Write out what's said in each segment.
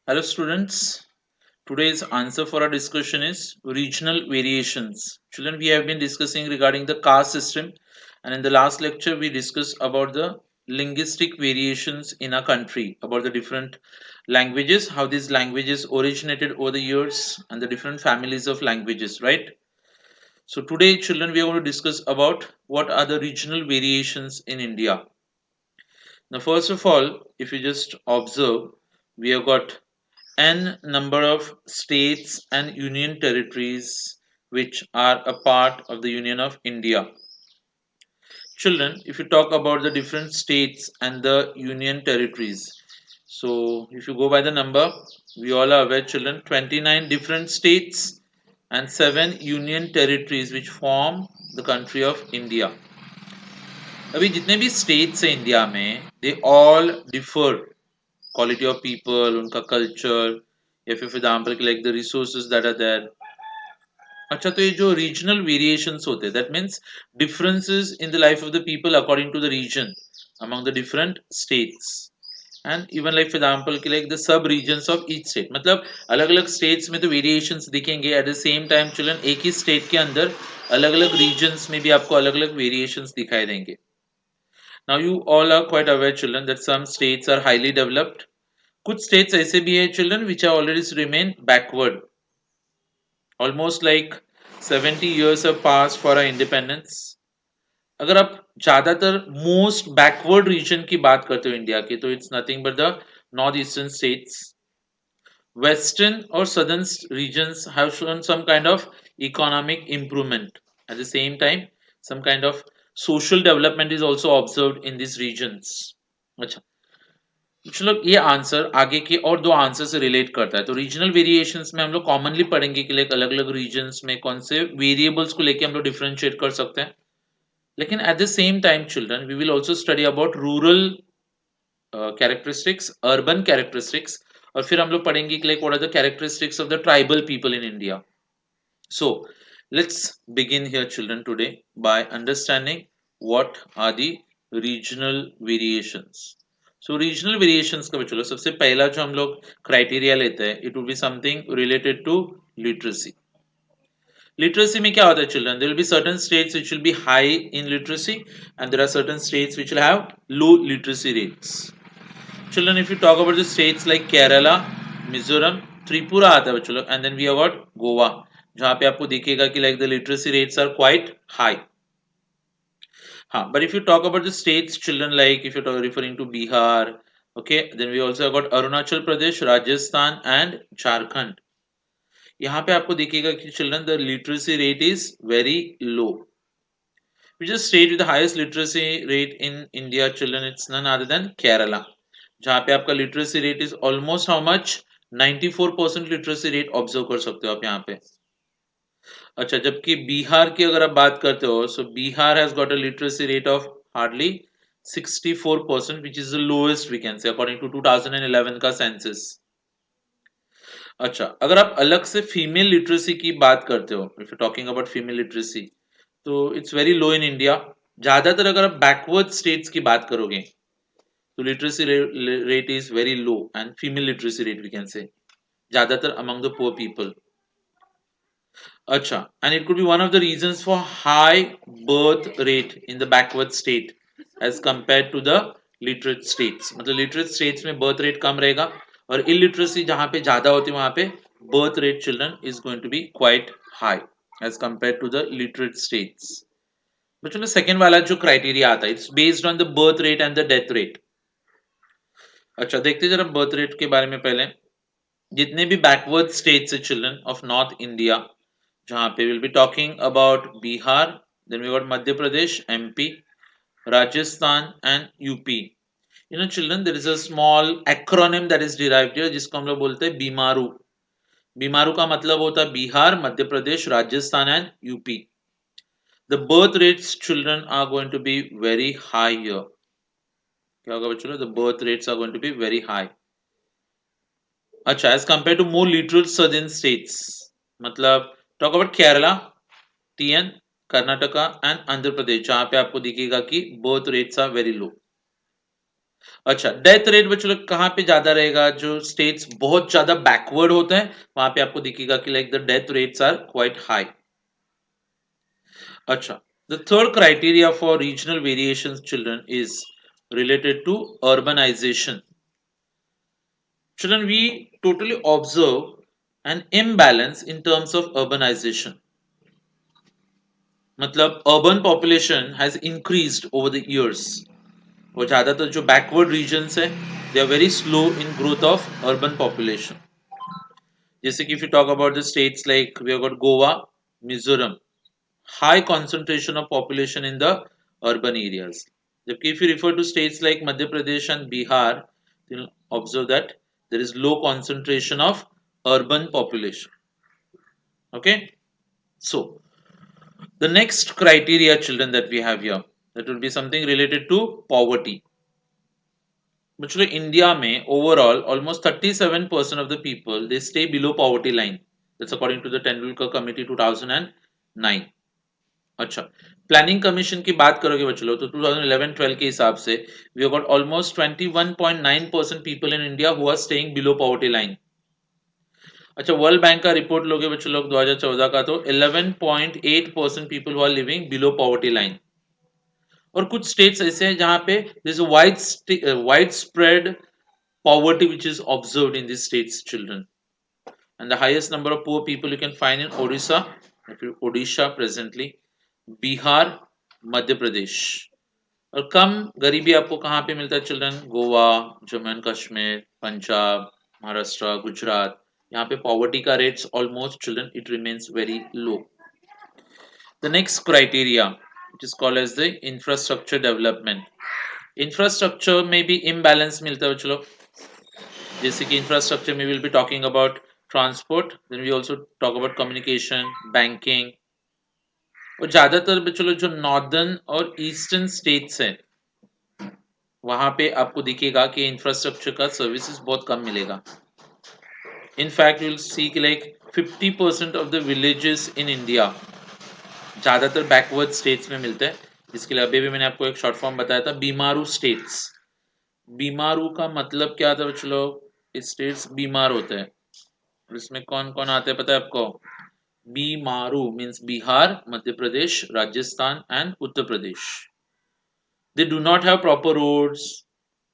Hello students. Today's answer for our discussion is regional variations. Children, we have been discussing regarding the caste system, and in the last lecture we discussed about the linguistic variations in our country, about the different languages, how these languages originated over the years and the different families of languages, right? So today children we are going to discuss about what are the regional variations in India. Now first of all, if you just observe, we have got n number of states and union territories which are a part of the Union of India. Children, if you talk about the different states and the union territories, so if you go by the number, we all are aware, children, 29 different states and 7 union territories which form the country of India. अभी जितने भी states हैं India में, they all differ quality of people, उनका culture, या फिर for example like the resources that are there. अच्छा तो ये जो regional variations होते हैं that means differences in the life of the people according to the region among the different states and even like for example कि like the sub regions of each state मतलब अलग अलग states में तो variations दिखेंगे at the same time children एक ही state के अंदर अलग अलग regions में भी आपको अलग अलग variations दिखाई देंगे. Now you all are quite aware children that some states are highly developed. कुछ states ऐसे भी हैं children which are already remain backward. Almost like 70 years have passed for our independence. अगर आप ज्यादातर मोस्ट बैकवर्ड रीजन की बात करते हो इंडिया की तो it's nothing but the north eastern states. Western or southern regions have shown some kind of economic improvement. At the same time, some kind of social development is also observed in these regions. अच्छा, चलो ये answer आगे के और दो answer से relate करता है. तो रीजनल वेरिएशंस में हम लोग कॉमनली पढ़ेंगे कि लाइक अलग अलग रीजन्स में कौन से वेरिएबल्स को लेके हम लोग डिफरेंशिएट कर सकते हैं. लेकिन at the same time children we will also study about rural characteristics, urban characteristics, और फिर हम लोग पढ़ेंगे कि like what are the characteristics of the tribal people in India. So let's begin here children today by understanding what are the regional variations. So regional variations का चलो सबसे पहला जो हम लोग क्राइटेरिया लेते हैं it would be something related to literacy. Literacy में क्या होता है children? There will be certain states which will be high in literacy and there are certain states which will have low literacy rates. Children, if you talk about the states like Kerala, Mizoram, Tripura आता है चलो, and then we have got Goa, जहाँ पे आपको दिखेगा कि like the literacy rates are quite high. हाँ, but if you talk about the states, children, like if you're referring to Bihar, okay, then we also have got Arunachal Pradesh, Rajasthan, and Jharkhand. यहाँ पे आपको दिखेगा कि children the literacy rate is very low. Which is state with the highest literacy rate in India, children, it's none other than Kerala. जहाँ पे आपका literacy rate is almost how much 94% literacy rate observe कर सकते हो आप यहाँ पे. अच्छा, जबकि बिहार की अगर आप बात करते हो so Bihar has got a literacy rate of hardly 64% which is the lowest we can say according to 2011 का census. अच्छा, अगर आप अलग से फीमेल लिटरेसी की बात करते हो if you talking about female literacy तो it's very low in India. ज्यादातर अगर आप बैकवर्ड स्टेट्स की बात करोगे तो literacy rate is very low and female literacy rate we can say ज्यादातर अमंग द पुअर पीपल. अच्छा, and it could be one of the reasons for high birth rate in the backward state as compare to the literate states. मतलब literate states में birth rate कम रहेगा और illiteracy जहां पे ज्यादा होती है वहां पे birth rate children is going to be quite high as compared to the literate states. but चलो सेकेंड वाला जो क्राइटेरिया आता है it's based on the birth rate and the death rate. अच्छा, देखते जरा बर्थ रेट के बारे में. पहले जितने भी बैकवर्ड स्टेट्स है चिल्ड्रन ऑफ नॉर्थ इंडिया जहां पे will be talking about Bihar, then we got Madhya Pradesh, MP, Rajasthan and UP. You know children there is a small acronym that is derived here जिसको हम लोग बोलते हैं बीमारू. बीमारू का मतलब होता है Bihar, Madhya Pradesh, Rajasthan and UP. The birth rates children are going to be very high here. क्या होगा बच्चों? The birth rates are going to be very high. अच्छा, as compare to more literal southern states, मतलब talk about Kerala, TN, Karnataka and Andhra Pradesh जहां पे आपको दिखेगा कि birth rates are very low. अच्छा, डेथ रेट बच्चों लोग कहाँ पे ज्यादा रहेगा? जो स्टेट्स बहुत ज्यादा बैकवर्ड होते हैं वहां पे आपको दिखेगा कि like the death rates are quite high. अच्छा, the third criteria for regional variations children is related to urbanization. Children, we totally observe an imbalance in terms of urbanization. मतलब urban population has increased over the years. और ज़्यादातर जो backward regions है, they are very slow in growth of urban population. जैसे कि if you talk about the states like we have got Goa, Mizoram, high concentration of population in the urban areas. जबकि if you refer to states like Madhya Pradesh and Bihar, you'll observe that there is low concentration of urban population. Okay, so the next criteria, children, that we have here, that will be something related to poverty. Actually, India में overall almost 37% of the people they stay below poverty line. That's according to the Tendulkar Committee 2009. अच्छा, planning commission की बात करोगे बच्चों लोग तो 2011-12 के हिसाब से we have got almost 21.9% people in India who are staying below poverty line. अच्छा, वर्ल्ड बैंक का रिपोर्ट लोगे बच्चों लोग 2014 का तो 11.8% people who are living below poverty line. और कुछ स्टेट्स ऐसे हैं जहां पे this wide spread poverty which is observed in this states children. And the highest number of poor people you can find in Odisha presently, Bihar, Madhya Pradesh. और कम गरीबी आपको कहाँ पे मिलता है चिल्ड्रन? गोवा, जम्मू एंड कश्मीर, पंजाब, महाराष्ट्र, गुजरात. यहाँ पे पॉवर्टी का rates almost children it remains very low. The next criteria it is called as the infrastructure development. Infrastructure में भी इम्बैलेंस मिलता है चलो. जैसे कि इंफ्रास्ट्रक्चर में will be talking about transport, then we also talk about communication, banking. और ज्यादातर चलो जो नॉर्दर्न और ईस्टर्न स्टेट्स हैं वहां पे आपको दिखेगा कि इंफ्रास्ट्रक्चर का सर्विसेज बहुत कम मिलेगा. In fact you will see कि like 50% of the villages in India ज्यादातर बैकवर्ड स्टेट्स में मिलते हैं. इसके लिए अभी भी मैंने आपको एक शॉर्ट फॉर्म बताया था, बीमारू स्टेट्स. बीमारू का मतलब क्या था बच्चों लोग? स्टेट्स बीमार होते हैं. इसमें कौन कौन आते हैं पता है आपको? BIMARU means Bihar, Madhya Pradesh, Rajasthan and Uttar Pradesh. They do not have proper roads,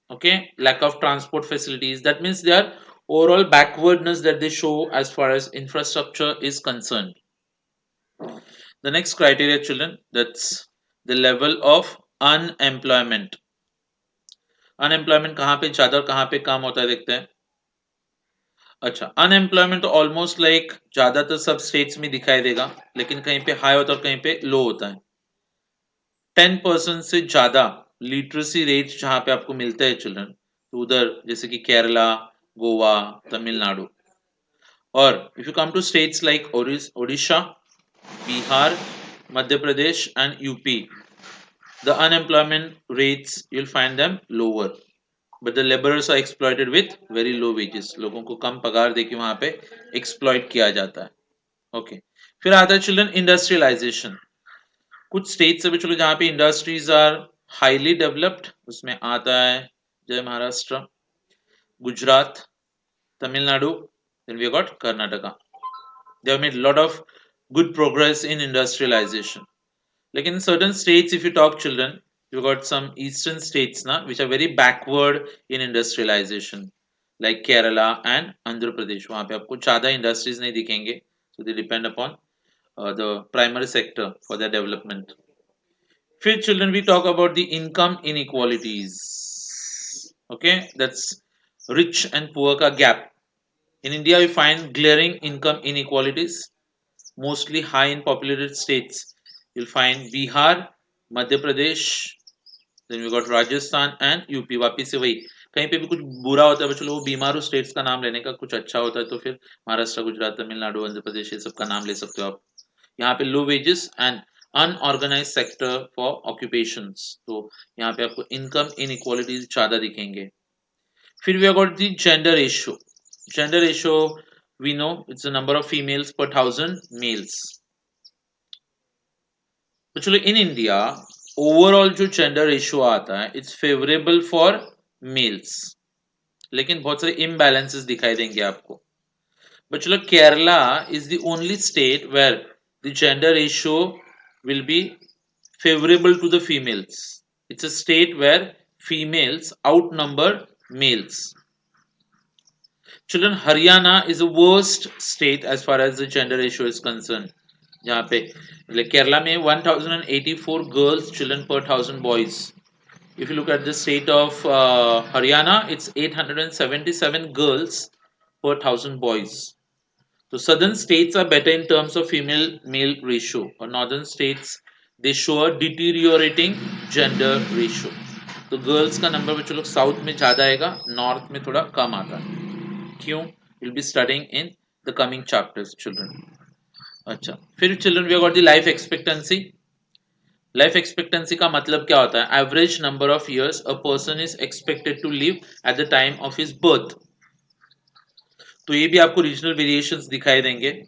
okay, lack of transport facilities. That means they are overall backwardness that they show as far as infrastructure is concerned. The next criteria children, that's the level of unemployment. Unemployment कहाँ पे ज्यादा और कहाँ पे कम होता है देखते हैं. अच्छा, अनएम्प्लॉयमेंट तो ऑलमोस्ट लाइक ज्यादातर सब स्टेट्स में दिखाई देगा, लेकिन कहीं पे हाई होता है और कहीं पे लो होता है. 10% से ज्यादा लिटरेसी रेट जहां पे आपको मिलते हैं चिल्ड्रन, तो उधर जैसे कि केरला, गोवा, तमिलनाडु. और if you come to states like Odisha, Bihar, Madhya Pradesh and UP, the unemployment rates you will find them lower, but the labourers are exploited with very low wages. लोगों को कम पगार देके वहां पे एक्सप्लॉइट किया जाता है. ओके, फिर आता है चिल्ड्रन इंडस्ट्रियलाइजेशन. कुछ स्टेट्स है चलो जहाँ पे इंडस्ट्रीज आर हाईली डेवलप्ड. उसमें आता है जय Maharashtra, Gujarat, Tamil Nadu, then we got Karnataka. They have made a lot of good progress in industrialization. Like in certain states, if you talk children, you got some eastern states na, which are very backward in industrialization, like Kerala and Andhra Pradesh. वहाँ पे आपको ज़्यादा industries नहीं दिखेंगे, so they depend upon the primary sector for their development. Few children we talk about the income inequalities. Okay, that's rich and poor ka gap. In India, we find glaring income inequalities, mostly high in populated states. You'll find Bihar, Madhya Pradesh, then we got Rajasthan and UP. वापिस से वही कहीं पे भी कुछ बुरा होता है चलो वो बीमारू स्टेट्स का नाम लेने का, कुछ अच्छा होता है तो फिर महाराष्ट्र, गुजरात, तमिलनाडु, आंध्र प्रदेश ये सब का नाम ले सकते हो आप. यहाँ पे low wages and unorganised sector for occupations, तो यहाँ पे आपको इनकम इनइक्वालिटीज ज्यादा दिखेंगे. फिर we got the gender ratio. Gender ratio we know it's the number of females per 1000 males. तो चलो इन इंडिया ओवरऑल जो जेंडर रेशियो आता है इट्स फेवरेबल फॉर मेल्स, लेकिन बहुत सारे इम्बैलेंसेस दिखाई देंगे आपको. But चलो Kerala is the only state where the gender ratio will be favorable to the females. It's a state where females outnumber males. Children, Haryana is the worst state as far as the gender ratio is concerned. जहाँ पे like Kerala में 1084 girls children per 1000 boys. If you look at the state of Haryana, it's 877 girls per 1000 boys. So southern states are better in terms of female male ratio, or northern states they show a deteriorating gender ratio. तो girls का number बच्चों लोग south में ज़्यादा आएगा, north में थोड़ा कम आता है. क्यों? Will be studying in the coming chapters children. अच्छा, फिर children we got the life expectancy. Life expectancy का मतलब क्या होता है? Average number of years a person is expected to live at the time of his birth. तो ये भी आपको रीजनल वेरिएशंस दिखाई देंगे.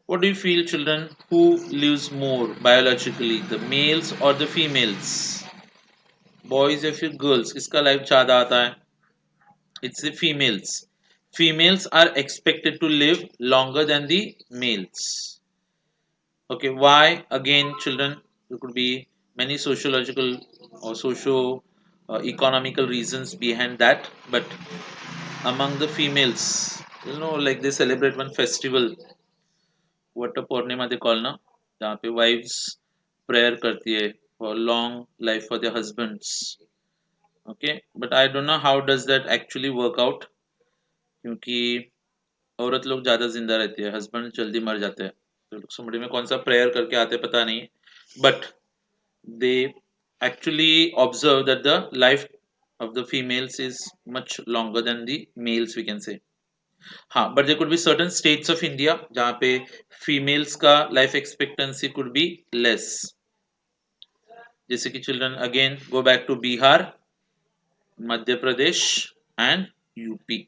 What do you feel, children? Who lives more biologically, the males or the females? Boys या फिर girls? किसका life ज़्यादा आता है? It's the females. Females are expected to live longer than the males. Okay, why? Again, children, there could be many sociological or socio-economical reasons behind that. But among the females, like they celebrate one festival, what a Purnima they call na, जहाँ पे wives prayer करती है for long life for their husbands. Okay, but I don't know how does that actually work out, क्योंकि औरत लोग ज़्यादा जिंदा रहती है, हस्बैंड जल्दी मर जाते हैं. तो लोग सुमड़ी में कौन सा प्रेयर करके आते पता नहीं, but they actually observe that the life of the females is much longer than the males, we can say. हाँ, but there could be certain states of India जहाँ पे females का life expectancy could be less. जैसे कि children again go back to Bihar, Madhya Pradesh and UP.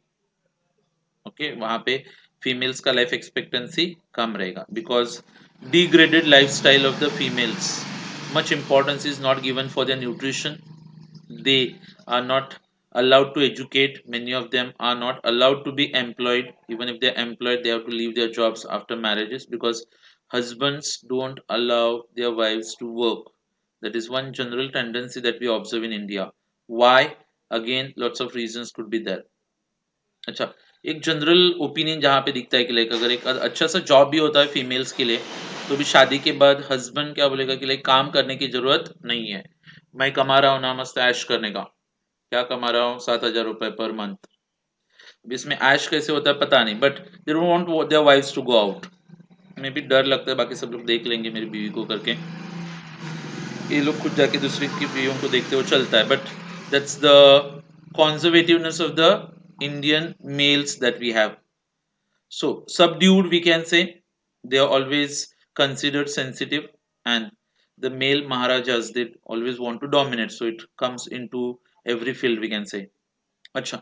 Okay, वहाँ पे females का life expectancy कम रहेगा because degraded lifestyle of the females. Much importance is not given for their nutrition. They are not allowed to educate. Many of them are not allowed to be employed. Even if they're employed, they have to leave their jobs after marriages because husbands don't allow their wives to work. That is one general tendency that we observe in India. Why? Again, lots of reasons could be there. अच्छा, एक general opinion जहाँ पे दिखता है कि like अगर एक अच्छा सा जॉब भी होता है फीमेल्स के लिए, तो भी शादी के बाद हस्बैंड क्या बोलेगा कि लाइक काम करने की जरूरत नहीं है, मैं कमा रहा हूँ ना मस्त ऐश करने का. क्या कमा रहा हूँ? 7,000 रुपए पर मंथ. इसमें ऐश कैसे होता है पता नहीं, but they don't want their wifes to go out. मे भी डर लगता है, बाकी सब लोग देख लेंगे मेरी बीवी को करके, ये लोग खुद जाके दूसरी की बीवियों को देखते हुए चलता है. But that's the conservativeness of the Indian males that we have. So subdued, we can say. They are always considered sensitive, and the male maharajas, they always want to dominate, so it comes into every field, we can say. Acha,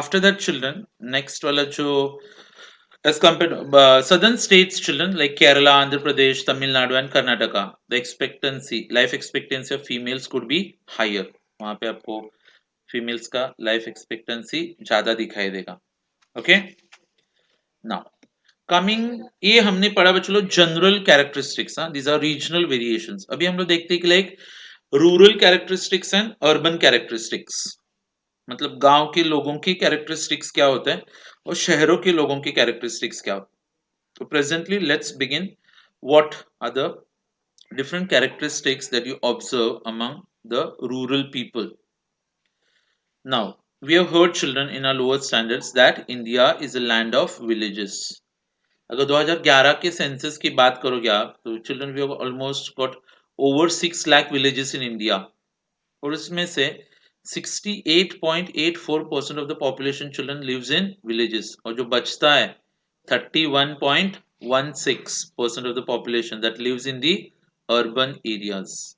after that children, next wala jo as compared southern states children like Kerala, Andhra Pradesh, Tamil Nadu and Karnataka, the life expectancy of females could be higher. वहाँ पे आपको females का life expectancy ज्यादा दिखाई देगा. Okay, now coming, ये हमने पढ़ा बच्चों general characteristics. These are regional variations. अभी हम लोग देखते हैं कि like rural characteristics and urban characteristics, मतलब गांव के लोगों की कैरेक्टरिस्टिक्स क्या होते हैं और शहरों के लोगों की कैरेक्टरिस्टिक्स क्या होते हैं. तो presently let's begin. What are the different characteristics that you observe among the rural people. Now, we have heard children in our lower standards that India is a land of villages. अगर 2011 के census की बात करोगे आप, तो children we have almost got over 6 lakh villages in India, और इसमें से 68.84% of the population children lives in villages, और जो बचता है 31.16% of the population that lives in the urban areas.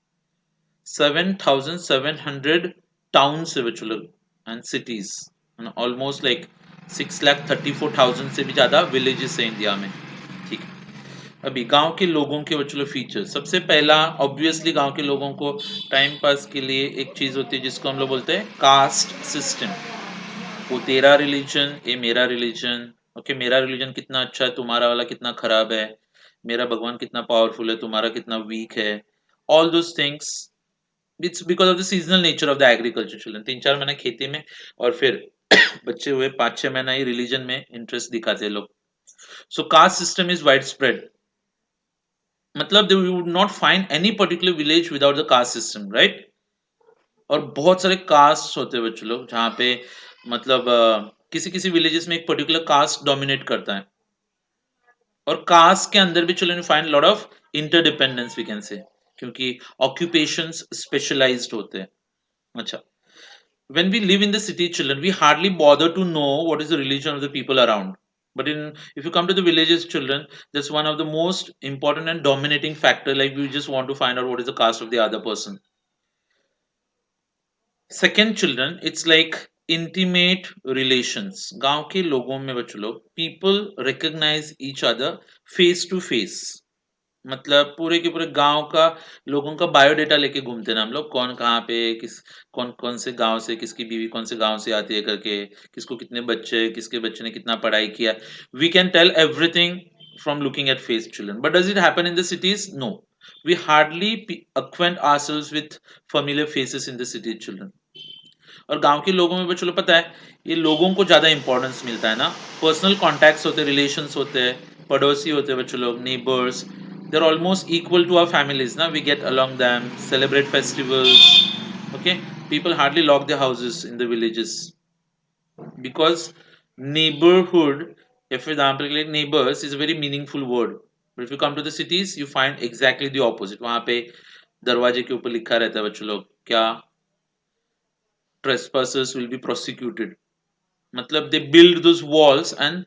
7,700 towns है बच्चों लोग and cities, and almost like 6,34,000 से भी ज्यादा villages है इंडिया में. ठीक है, अभी गांव के लोगों के बच्चों फीचर, सबसे पहला ऑब्वियसली गांव के लोगों को टाइम पास के लिए एक चीज होती है जिसको हम लोग बोलते हैं कास्ट सिस्टम। वो तेरा रिलीजन, ये मेरा रिलीजन, ओके, मेरा रिलीजन कितना अच्छा है, तुम्हारा वाला कितना खराब है, मेरा भगवान कितना पावरफुल है, तुम्हारा कितना वीक है, all those things. It's because of the seasonal nature of the agriculture. Children 3-4 महीने खेती में और फिर बच्चे हुए 5-6 महीना ही रिलीजन में इंटरेस्ट दिखाते हैं लोग। So caste system is wide spread, मतलब you would not find any particular village without the caste system, right. और बहुत सारे कास्ट होते हैं बच्चों लोग जहाँ पे मतलब किसी किसी विलेजेस में एक पर्टिकुलर कास्ट डोमिनेट करता है, और कास्ट के अंदर भी children find lot of interdependence we can say, क्योंकि ऑक्यूपेशंस स्पेशलाइज्ड होते हैं। अच्छा, when we live in the city children we hardly bother to know what is the religion of the people around, but in if you come to the villages children, that's one of the most important and dominating factor, like we just want to find out what is the caste of the other person. Second children, it's like intimate relations. गांव के लोगों में बच्चों लोग people recognize each other face to face, मतलब पूरे के पूरे गांव का लोगों का बायोडेटा लेके घूमते हैं ना हम लोग, कौन कहाँ पे किस, कौन कौन से गांव से, किसकी बीवी कौन से गांव से आती है करके, किसको कितने बच्चे, किसके बच्चे ने कितना पढ़ाई किया, we can tell everything from looking at face children. But does it happen in the cities? No, we hardly acquaint ourselves with familiar faces in the city children. और गांव के लोगों में बच्चों पता है ये लोगों को ज्यादा इंपॉर्टेंस मिलता है ना, पर्सनल कॉन्टैक्ट्स होते हैं, रिलेशंस होते हैं, पड़ोसी होते हैं बच्चों लोग, neighbours, they are almost equal to our families ना, we get along them, celebrate festivals, okay. People hardly lock their houses in the villages because neighborhood, if for example like neighbors is a very meaningful word, but if you come to the cities you find exactly the opposite. वहां पे दरवाजे के ऊपर लिखा रहता है बच्चों लोग क्या, trespassers will be prosecuted, matlab they build those walls and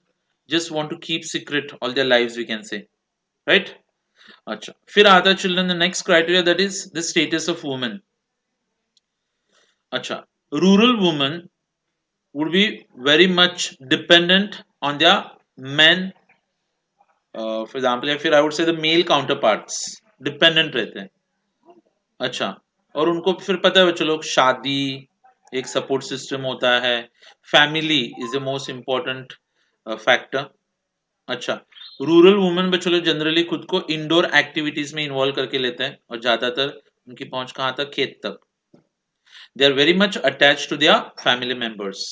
just want to keep secret all their lives, we can say, right. Acha, फिर आता है children the next criteria, that is the status of women. Acha, rural women would be very much dependent on their men, for example या फिर I would say the male counterparts dependent रहते हैं। अच्छा, और उनको फिर पता है बच्चों लोग शादी एक सपोर्ट सिस्टम होता है, family is the most important factor. अच्छा, रूरल वुमेन बच्चों लोग जनरली खुद को इंडोर एक्टिविटीज में इन्वॉल्व करके लेते हैं और ज्यादातर उनकी पहुंच कहाँ तक, खेत तक। They are very much attach to their family members.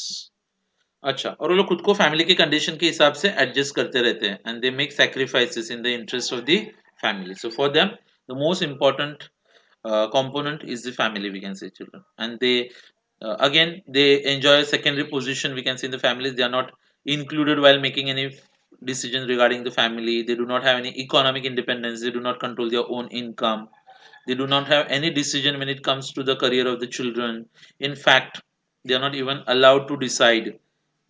अच्छा, और वो लोग खुद को फैमिली के कंडीशन के हिसाब से एडजस्ट करते रहते हैं and they make sacrifices in the interest of the family. So for them the most important component is the family, we can say children, and they again they enjoy a secondary position, we can say, in the families. They are not included while making any decisions regarding the family. They do not have any economic independence, they do not control their own income, they do not have any decision when it comes to the career of the children. In fact, they are not even allowed to decide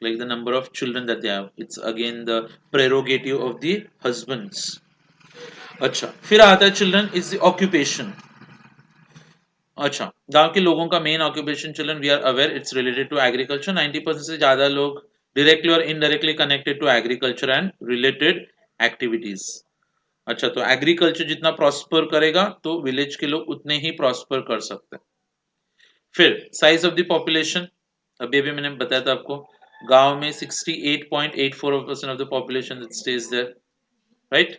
like the number of children that they have. It's again the prerogative of the husbands. अच्छा, फिर आता है children is the occupation. अच्छा, गांव के लोगों का main occupation children we are aware it's related to agriculture. 90% से ज्यादा लोग डायरेक्टली और indirectly connected to agriculture and related activities. अच्छा, तो एग्रीकल्चर जितना प्रॉस्पर करेगा तो विलेज के लोग उतने ही प्रॉस्पर कर सकते हैं। फिर साइज ऑफ द पॉपुलेशन, अभी अभी मैंने बताया था आपको, गांव में 68.84% of the population stays there, right.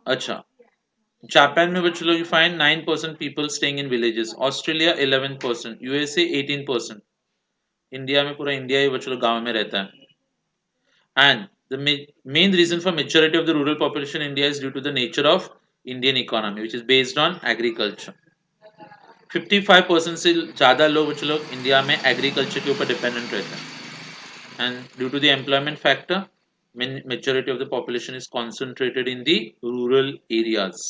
अच्छा, जापान में बच्चों लोग you find 9% people staying in villages, Australia 11%, USA 18%, India में पूरा इंडिया ही बच्चों लोग गांव में रहता है। And the main reason for majority of the rural population India is due to the nature of Indian economy which is based on agriculture. 55% से ज्यादा लोग बच्चों लोग इंडिया में एग्रीकल्चर के ऊपर डिपेंडेंट रहते हैं, and due to the employment factor majority of the population is concentrated in the rural areas.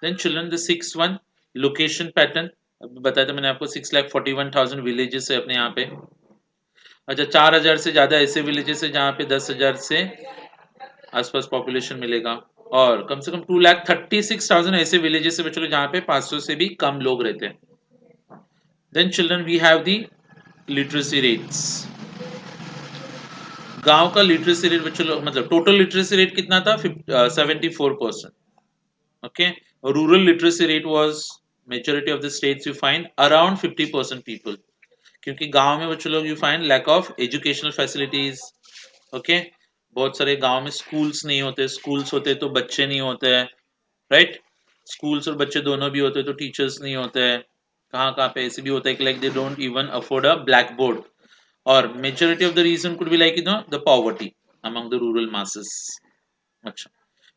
Then children, the sixth one, location pattern, बताया था मैंने आपको 6,41,000 विलेजेस है अपने यहाँ पे। अच्छा, 4,000 से ज्यादा ऐसे विलेजेस है जहाँ पे 10,000 से आसपास पॉपुलेशन मिलेगा, और कम से कम 2,36,000 ऐसे विलेजेस है बच्चों जहाँ पे 500 से भी कम लोग रहते हैं। Then children, we have the literacy rates. गांव का लिटरेसी रेट बच्चों लोग मतलब टोटल लिटरेसी रेट कितना था 74%. Okay, rural literacy rate was majority of the states you find around 50% people. क्योंकि गांव में बच्चों लोग you find lack of educational facilities. Okay, बहुत सारे गांव में स्कूल्स नहीं होते, स्कूल्स होते तो बच्चे नहीं होते हैं, राइट. स्कूल्स और बच्चे दोनों भी होते तो टीचर्स नहीं होते हैं. कहाँ कहाँ पे ऐसे भी होता है कि like they don't even afford a blackboard. और majority of the reason could be like the poverty among the rural masses. अच्छा,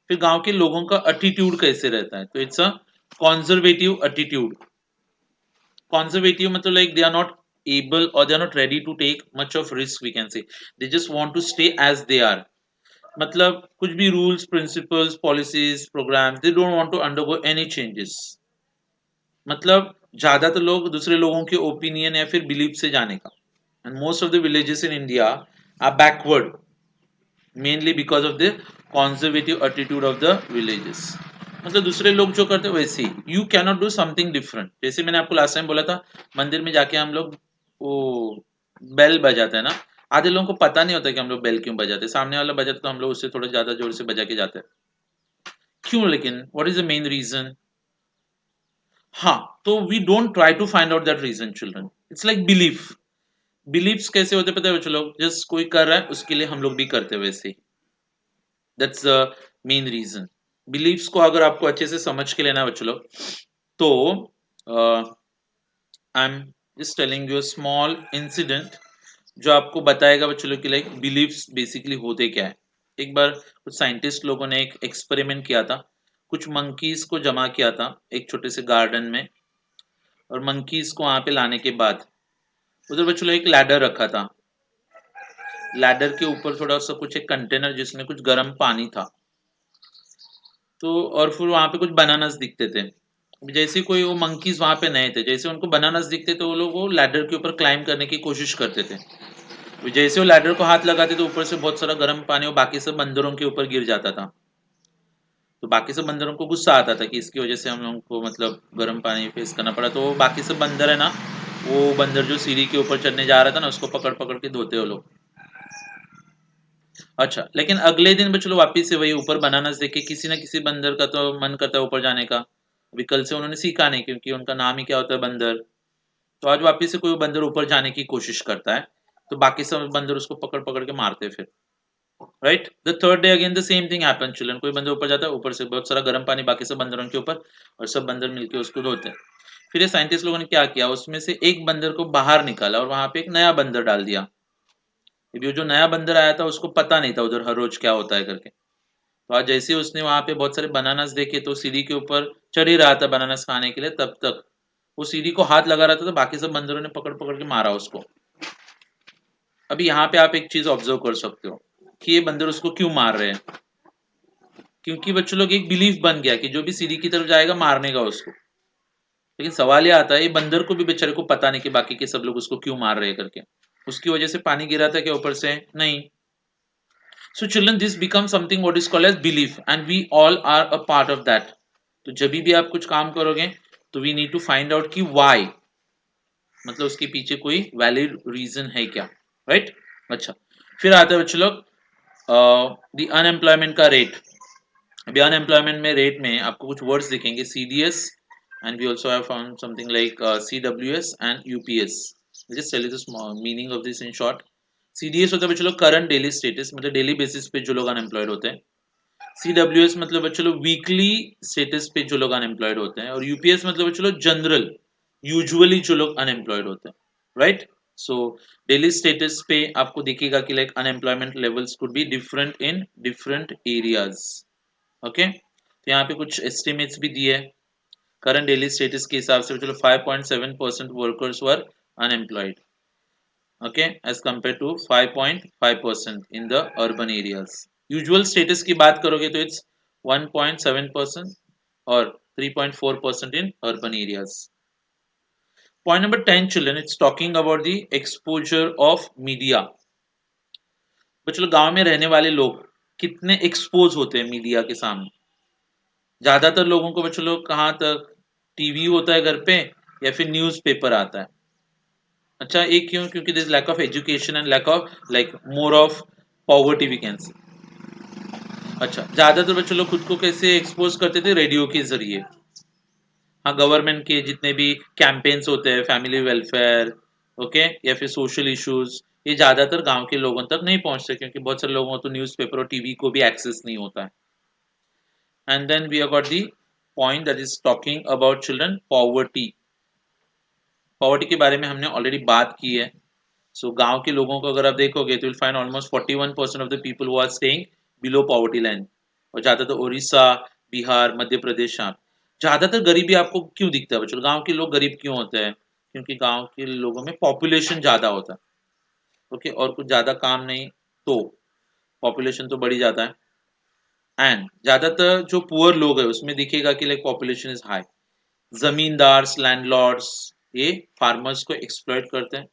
फिर गांव के लोगों का एटीट्यूड कैसे रहता है, तो it's a conservative attitude. Conservative मतलब like they are not able or they are not ready to take much of risk, we can say. They just want to stay as they are. मतलब कुछ भी rules principles policies programmes they don't want to undergo any changes. मतलब ज्यादातर लोग दूसरे लोगों के opinion या फिर बिलीफ से जाने का. And most of the villages in India are backward mainly because of the conservative attitude of the villages. मतलब दूसरे लोग जो करते हैं वैसे ही you can not do something different. जैसे मैंने आपको लास्ट टाइम बोला था, मंदिर में जाके हम लोग वो बेल बजाते हैं ना, आधे लोगों को पता नहीं होता कि हम लोग बेल क्यों बजाते हैं. सामने वाला बजाते तो हम लोग उससे थोड़ा ज्यादा जोर से बजा के जाते हैं. क्यों? लेकिन what is the main reason? हाँ, तो we don't try to find out that reason children. It's like belief. Beliefs कैसे होते पता है बच्चों लोग? जस्ट कोई कर रहा है उसके लिए हम लोग भी करते हैं वैसे ही. That's the main reason. Beliefs को अगर आपको अच्छे से समझ के लेना है बच्चों लोग, तो I am just telling you small incident जो आपको बताएगा बच्चों लोग कि लाइक बिलीफ्स बेसिकली होते क्या है. एक बार कुछ साइंटिस्ट लोगों ने एक एक्सपेरिमेंट किया था. कुछ मंकीज को जमा किया था एक छोटे से गार्डन में, और मंकीज को वहां पे लाने के बाद उधर बच्चों लोग एक लैडर रखा था. लैडर के ऊपर थोड़ा सा कुछ एक कंटेनर जिसमें कुछ गर्म पानी था. तो और फिर वहां पे कुछ बनानास दिखते थे. जैसे कोई वो मंकीज वहां पे नए थे, जैसे उनको बनानास दिखते तो वो लोग वो लैडर के ऊपर क्लाइंब करने की कोशिश करते थे. जैसे वो लैडर को हाथ लगाते तो ऊपर से बहुत सारा गर्म पानी वो बाकी सब बंदरों के ऊपर गिर जाता था. तो बाकी सब बंदरों को गुस्सा आता था कि इसकी वजह से हम लोगों को मतलब गर्म पानी फेस करना पड़ा. तो वो बाकी सब बंदर है ना, वो बंदर जो सीढ़ी के ऊपर चढ़ने जा रहा था ना, उसको पकड़ पकड़ के धोते वो लोग. अच्छा, लेकिन अगले दिन भी चलो वापिस से वही ऊपर बनाना देख के किसी ना किसी बंदर का तो मन करता है ऊपर जाने का. अभी कल से उन्होंने सीखा नहीं क्योंकि उनका नाम ही क्या होता है बंदर. तो आज वापिस से कोई बंदर ऊपर जाने की कोशिश करता है, तो बाकी सब बंदर उसको पकड़ पकड़ के मारते हैं फिर. Right, the third day again the same thing happen children. कोई बंदर ऊपर जाता है, ऊपर से बहुत सारा गर्म पानी बाकी सब बंदरों के ऊपर, और सब बंदर मिलके उसको धोते हैं. फिर ये साइंटिस्ट लोगों ने क्या किया, उसमें से एक बंदर को बाहर निकाला और वहां पे एक नया बंदर डाल दिया. अभी जो नया बंदर आया था उसको पता नहीं था उधर हर रोज क्या होता है करके. तो आज जैसे ही उसने वहां पे बहुत सारे बनानास देखे तो सीढ़ी के ऊपर चढ़ ही रहा था बनानास खाने के लिए, तब तक वो सीढ़ी को हाथ लगा रहा था तो बाकी सब बंदरों ने पकड़ पकड़ के मारा उसको. अभी यहाँ पे आप एक चीज ऑब्जर्व कर सकते हो कि ये बंदर उसको क्यों मार रहे हैं. क्योंकि बच्चों लोग एक बिलीफ बन गया कि जो भी सीढ़ी की तरफ जाएगा मारने का उसको. लेकिन सवाल ये आता है, ये बंदर को भी बेचारे को पता नहीं कि बाकी के सब लोग उसको क्यों मार रहे हैं करके. उसकी वजह से पानी गिरा था क्या ऊपर से? नहीं. So children, this becomes something what is called as belief, and we all are a part of that. तो जब भी आप कुछ काम करोगे तो we need to find out कि why, मतलब उसके पीछे कोई वैलिड रीजन है क्या. राइट. अच्छा, फिर आता है बच्चों लोग द अनएम्प्लॉयमेंट का रेट. अभी अनएम्प्लॉयमेंट में रेट में आपको कुछ वर्ड्स दिखेंगे, CDS and we also have found something like CWS and UPS. I'll just tell you the meaning of this in short. CDS होता है बच्चों लोग करंट डेली स्टेटस, मतलब डेली बेसिस पे जो लोग अनएम्प्लॉयड होते हैं. CWS मतलब बच्चों लोग वीकली स्टेटस पे जो लोग अनएम्प्लॉयड होते हैं. और UPS मतलब बच्चों लोग जनरल यूजुअली जो लोग अनएम्प्लॉयड होते हैं. राइट. सो डेली स्टेटस पे आपको दिखेगा कि like unemployment levels could be different in different areas. Okay, तो यहाँ पे कुछ एस्टिमेट्स भी दिए है. करंट डेली स्टेटस के हिसाब से चलो 5.7% workers were unemployed. Okay, as compare to 5.5% in the urban areas. Usual status की बात करोगे तो इट्स 1.7% और 3.4% in urban areas. Point number 10 children, it's talking about the exposure of media. बच्चों गांव में रहने वाले लोग कितने एक्सपोज होते हैं मीडिया के सामने. ज्यादातर लोगों को बच्चों लोग कहाँ तक टीवी होता है घर पे या फिर न्यूज़पेपर आता है. अच्छा, एक क्यों? क्योंकि this lack of education and lack of like more of poverty we can say. अच्छा, ज्यादातर बच्चे लोग खुद को कैसे एक्सपोज करते थे? रेडियो के जरिए। हाँ, गवर्नमेंट के जितने भी कैंपेन्स होते हैं, फैमिली वेलफेयर, ओके, या फिर सोशल इश्यूज, ये ज्यादातर गांव के लोगों तक नहीं पहुंचते क्योंकि बहुत सारे लोगों को तो न्यूज़पेपर और टीवी को भी एक्सेस नहीं होता है। And then we have got the point that is talking about children poverty. Poverty के बारे में हमने ऑलरेडी बात की है। सो गांव के लोगों को अगर आप देखोगे तो will find almost 41% of the people who are staying below poverty line. और ज्यादातर उड़ीसा, बिहार, मध्य प्रदेश, यहाँ ज्यादातर गरीबी आपको क्यों दिखता है बच्चों? गांव के लोग गरीब क्यों होते हैं? क्योंकि गांव के लोगों में पॉपुलेशन ज्यादा होता है, ओके, और कुछ ज्यादा काम नहीं तो पॉपुलेशन तो बढ़ी जाता है। एंड ज्यादातर जो पुअर लोग है उसमें दिखेगा कि like population is high. Zamindars, landlords, ये फार्मर्स को एक्सप्लॉइट करते हैं।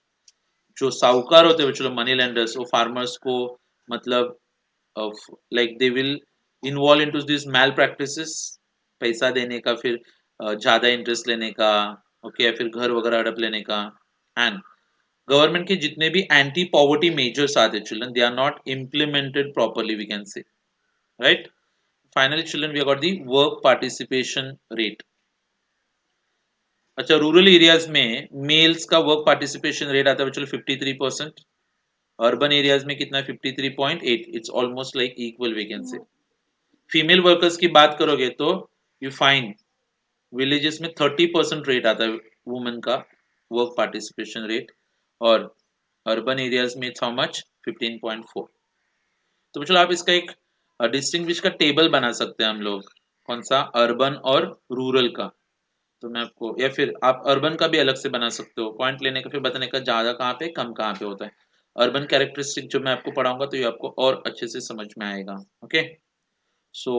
जो साहूकार होते हैं चलो मनी लेंडर्स, वो फार्मर्स को मतलब like they will involve into this malpractices, पैसा देने का, फिर ज्यादा इंटरेस्ट लेने का, ओके, या फिर घर वगैरह हड़प लेने का। एंड गवर्नमेंट के जितने भी एंटी पॉवर्टी मेजर्स आते children, they are not implemented properly we can say, right. Finally children we got the work participation rate. अच्छा, रूरल एरियाज में मेल्स का वर्क पार्टिसिपेशन रेट आता है चलो 53%। अर्बन एरियाज में कितना? 53.8। It's almost like equal we can say. Female workers की बात करोगे तो यू फाइंड विलेजेस में 30% रेट आता है वुमेन का वर्क पार्टिसिपेशन रेट, और अर्बन एरियाज में इट्स हाउ मच? 15.4। तो चलो आप इसका एक डिस्टिंग्विश का टेबल बना सकते हैं हम लोग। कौन सा? अर्बन और रूरल का। तो मैं आपको, या फिर आप अर्बन का भी अलग से बना सकते हो, पॉइंट लेने का, फिर बताने का ज्यादा कहाँ पे कम कहाँ पे होता है। अर्बन कैरेक्टरिस्टिक जो मैं आपको पढ़ाऊंगा तो ये आपको और अच्छे से समझ में आएगा। Okay, so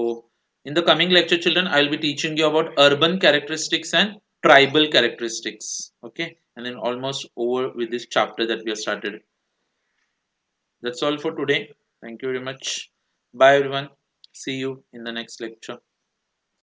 in the coming lecture children I will be teaching you about urban characteristics and tribal characteristics, okay, and then almost over with this chapter that we have started. That's all for today. Thank you very much. Bye everyone. See you in the next lecture.